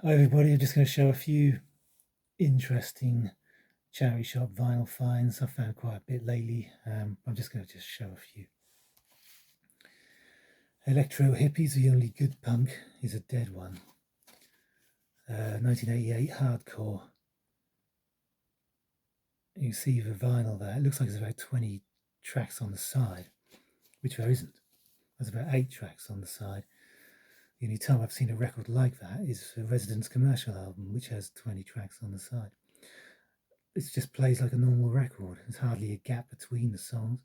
Hi everybody, I'm just going to show a few interesting charity shop vinyl finds I've found quite a bit lately. I'm just going to just show a few. Electro Hippie's The Only Good Punk is a dead one. 1988 hardcore. You see the vinyl there, it looks like there's about 20 tracks on the side, which there isn't. There's about 8 tracks on the side. The only time I've seen a record like that is the Residence commercial album, which has 20 tracks on the side. It just plays like a normal record. There's hardly a gap between the songs.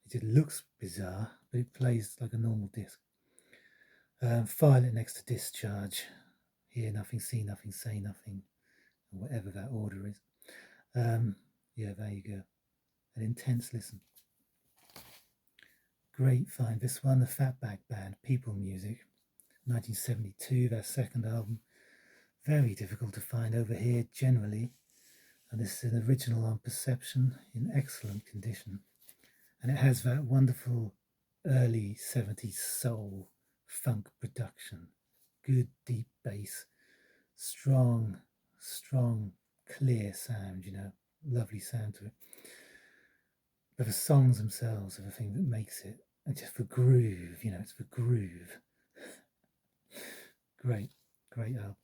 It just looks bizarre, but it plays like a normal disc. File it next to discharge. Hear nothing, see nothing, say nothing, or whatever that order is. Yeah, there you go. An intense listen. Great find. This one, the Fatback Band, People Music, 1972, their second album. Very difficult to find over here generally. And this is an original on Perception in excellent condition. And it has that wonderful early 70s soul funk production. Good deep bass, strong, clear sound, lovely sound to it. But the songs themselves are the thing that makes it. And just the groove, it's the groove. Great album.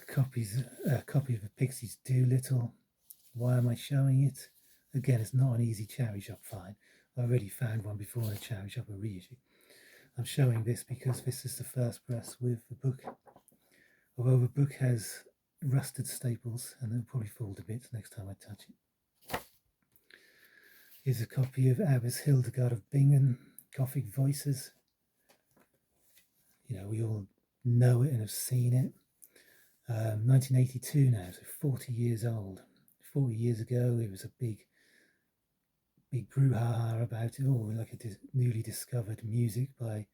Copy of the Pixies Doolittle. Why am I showing it? Again, it's not an easy charity shop find. I already found one before in a charity shop, a reissue. I'm showing this because this is the first press with the book. Although the book has rusted staples and it'll probably fall to bits next time I touch it. Here's a copy of Abbess Hildegard of Bingen, Gothic Voices. We all know it and have seen it. 1982 now, so 40 years old. 40 years ago, it was a big brouhaha about it all, like a newly discovered music by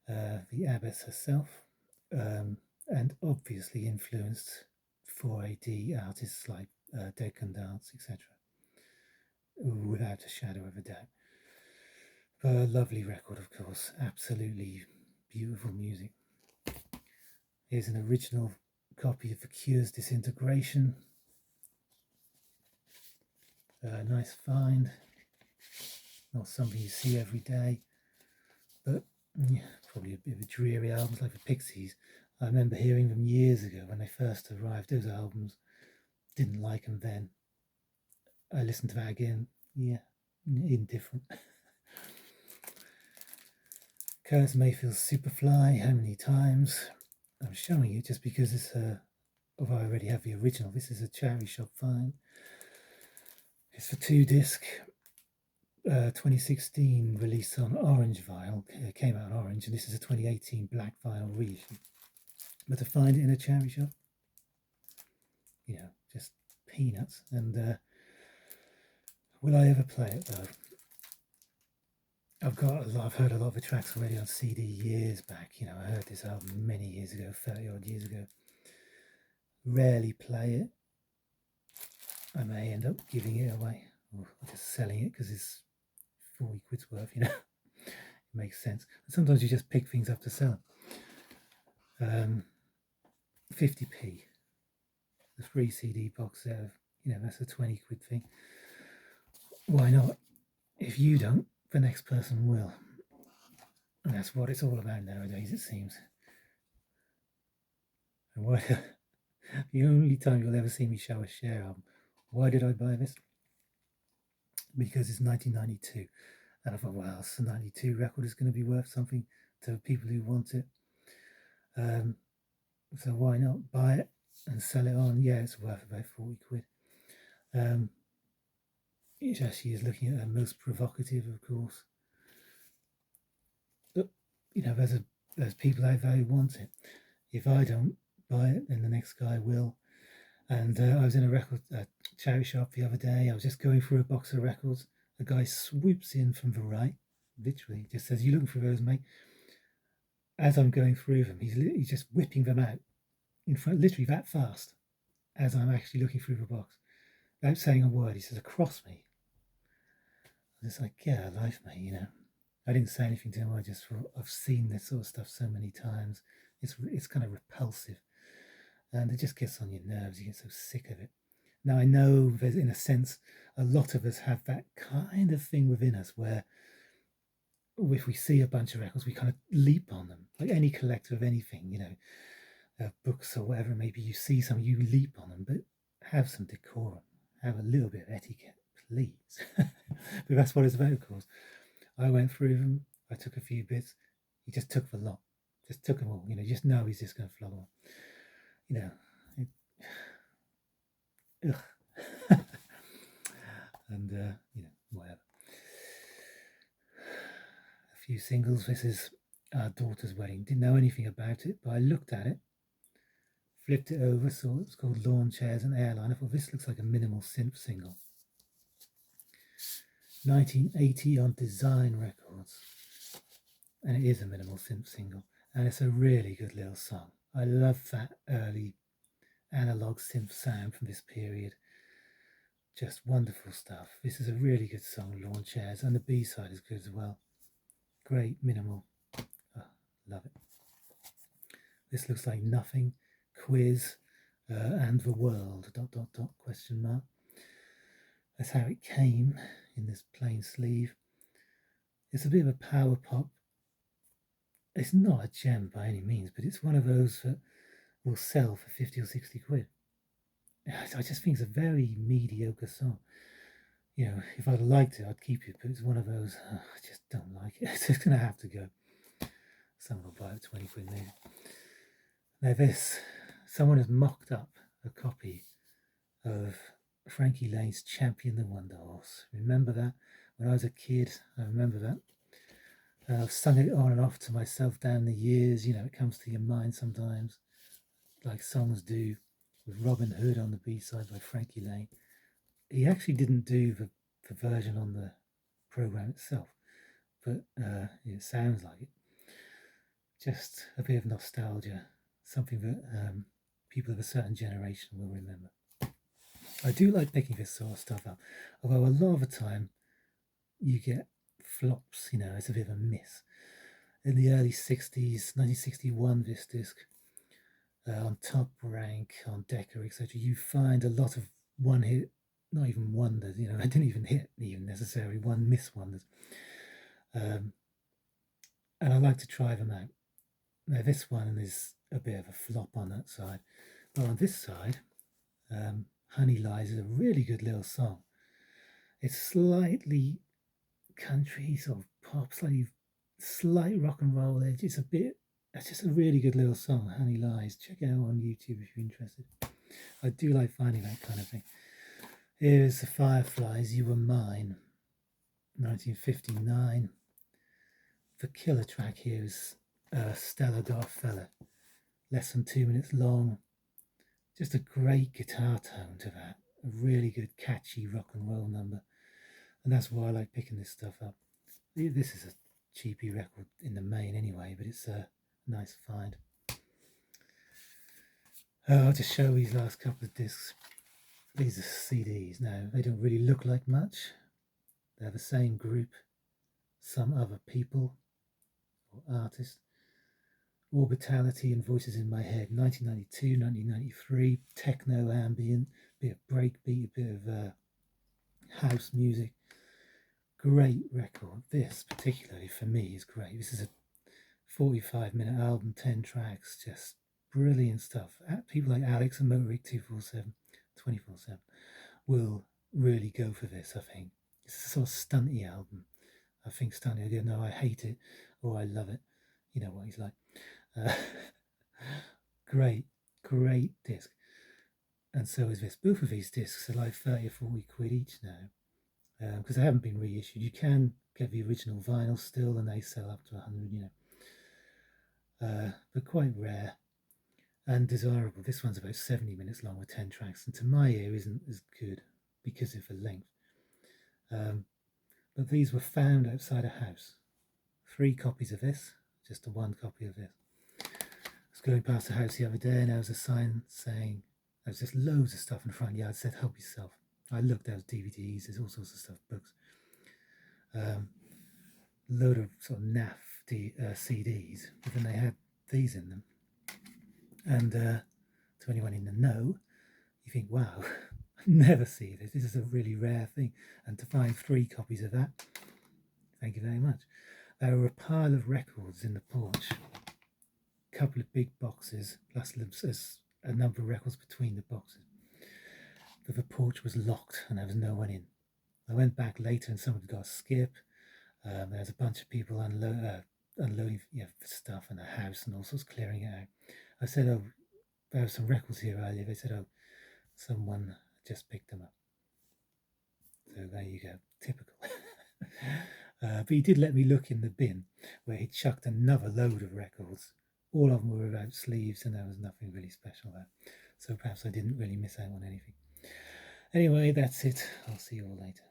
the abbess herself, and obviously influenced 4AD artists like Dead Can Dance, etc. Without a shadow of a doubt. A lovely record, of course, absolutely beautiful music. Here's an original copy of The Cure's Disintegration. Nice find. Not something you see every day, but yeah, probably a bit of a dreary album like the Pixies. I remember hearing them years ago when they first arrived. Those albums, didn't like them then. I listened to that again. Yeah, indifferent. Curtis Mayfield's Superfly. How many times? I'm showing it just because it's although I already have the original. This is a charity shop find. It's for 2-disc. 2016 release on orange vinyl. It came out orange, and this is a 2018 black vinyl reissue. But to find it in a charity shop, just peanuts. And will I ever play it though? I've heard a lot of the tracks already on CD years back. I heard this album many years ago, 30 odd years ago. Rarely play it. I may end up giving it away or just selling it because it's 40 quid's worth, It makes sense. And sometimes you just pick things up to sell. 50p. The free CD box set of, that's a 20 quid thing. Why not? If you don't, the next person will. And that's what it's all about nowadays, it seems. And why, the only time you'll ever see me show a Cher album. Why did I buy this? Because it's 1992. And I thought, well, it's a 92 record is going to be worth something to people who want it. So why not buy it and sell it on? Yeah, it's worth about 40 quid. It actually is looking at the most provocative, of course. But, there's people out there who want it. If I don't buy it, then the next guy will. And I was in a charity shop the other day. I was just going through a box of records. A guy swoops in from the right, literally, just says, "You looking for those, mate?" As I'm going through them, he's just whipping them out in front, literally that fast, as I'm actually looking through the box, without saying a word. He says, "Across me." I'm just like, "Get a life, mate," I didn't say anything to him. I just thought, I've seen this sort of stuff so many times. It's kind of repulsive, and it just gets on your nerves. You get so sick of it. Now I know there's, in a sense, a lot of us have that kind of thing within us where if we see a bunch of records, we kind of leap on them. Like any collector of anything, books or whatever, maybe you see something, you leap on them, but have some decorum, have a little bit of etiquette, please. But that's what it's about, of course. I went through them, I took a few bits, he just took the lot, just took them all, just know he's just going to flog on. It, and, whatever. A few singles. This is Our Daughter's Wedding. Didn't know anything about it, but I looked at it, flipped it over, saw it was called Lawn Chairs and Airline. I thought this looks like a minimal synth single. 1980 on Design Records. And it is a minimal synth single. And it's a really good little song. I love that early analog synth sound from this period. Just wonderful stuff. This is a really good song, Lawn Chairs, and the B-side is good as well. Great minimal. Oh, love it. This looks like Nothing, Quiz, and The World, ... question mark. That's how it came in this plain sleeve. It's a bit of a power pop. It's not a gem by any means, but it's one of those that will sell for 50 or 60 quid. I just think it's a very mediocre song. If I'd liked it, I'd keep it, but it's one of those, I just don't like it. It's just going to have to go. Someone will buy it 20 quid maybe. Now someone has mocked up a copy of Frankie Lane's Champion the Wonder Horse. Remember that? When I was a kid, I remember that. I've sung it on and off to myself down the years. It comes to your mind sometimes, like songs do, with Robin Hood on the B-side by Frankie Lane. He actually didn't do the version on the program itself, but it sounds like it. Just a bit of nostalgia, something that people of a certain generation will remember. I do like picking this sort of stuff up, although a lot of the time you get flops, it's a bit of a miss. In the early 60s, 1961, this disc, on Top Rank, on Decca, etc., you find a lot of one hit, not even wonders, I didn't even hit even necessarily one miss wonders. And I like to try them out. Now this one is a bit of a flop on that side, but on this side, Honey Lies is a really good little song. It's slightly country, sort of pop, slight rock and roll edge. It's just a really good little song, Honey Lies. Check it out on YouTube if you're interested. I do like finding that kind of thing. Here's the Fireflies, You Were Mine, 1959. The killer track here is Stella Got a Fella, less than 2 minutes long. Just a great guitar tone to that. A really good, catchy rock and roll number. And that's why I like picking this stuff up. This is a cheapy record in the main anyway, but it's a nice find. I'll just show these last couple of discs. These are CDs. Now, they don't really look like much. They're the same group, Some Other People or artist. Orbitality and Voices in My Head, 1992, 1993, techno ambient, bit of breakbeat, a bit of house music. Great record. This particularly for me is great. This is a 45-minute album, 10 tracks, just brilliant stuff. People like Alex and Motorik 247, 24/7 will really go for this, I think. It's a sort of stunty album. I think stunty, I don't know, I hate it or I love it. You know what he's like. Great disc. And so is this. Both of these discs are like 30 or 40 quid each now, because they haven't been reissued. You can get the original vinyl still, and they sell up to 100, but quite rare and desirable. This one's about 70 minutes long with 10 tracks, and to my ear isn't as good because of the length. But these were found outside a house. 3 copies of this, just a 1 copy of this. I was going past the house the other day and there was a sign saying, there was just loads of stuff in the front yard. It said, help yourself. I looked, there was DVDs, there's all sorts of stuff, books. Load of sort of naff CDs, but then they had these in them. And to anyone in the know, you think, wow, I never see this. This is a really rare thing. And to find 3 copies of that, thank you very much. There were a pile of records in the porch, a couple of big boxes, plus a number of records between the boxes. But the porch was locked and there was no one in. I went back later and someone got a skip. There was a bunch of people unloading stuff in the house and all sorts, clearing it out. I said, oh, there were some records here earlier. They said, oh, someone just picked them up. So there you go, typical. But he did let me look in the bin where he chucked another load of records. All of them were without sleeves and there was nothing really special there. So perhaps I didn't really miss out on anything. Anyway, that's it. I'll see you all later.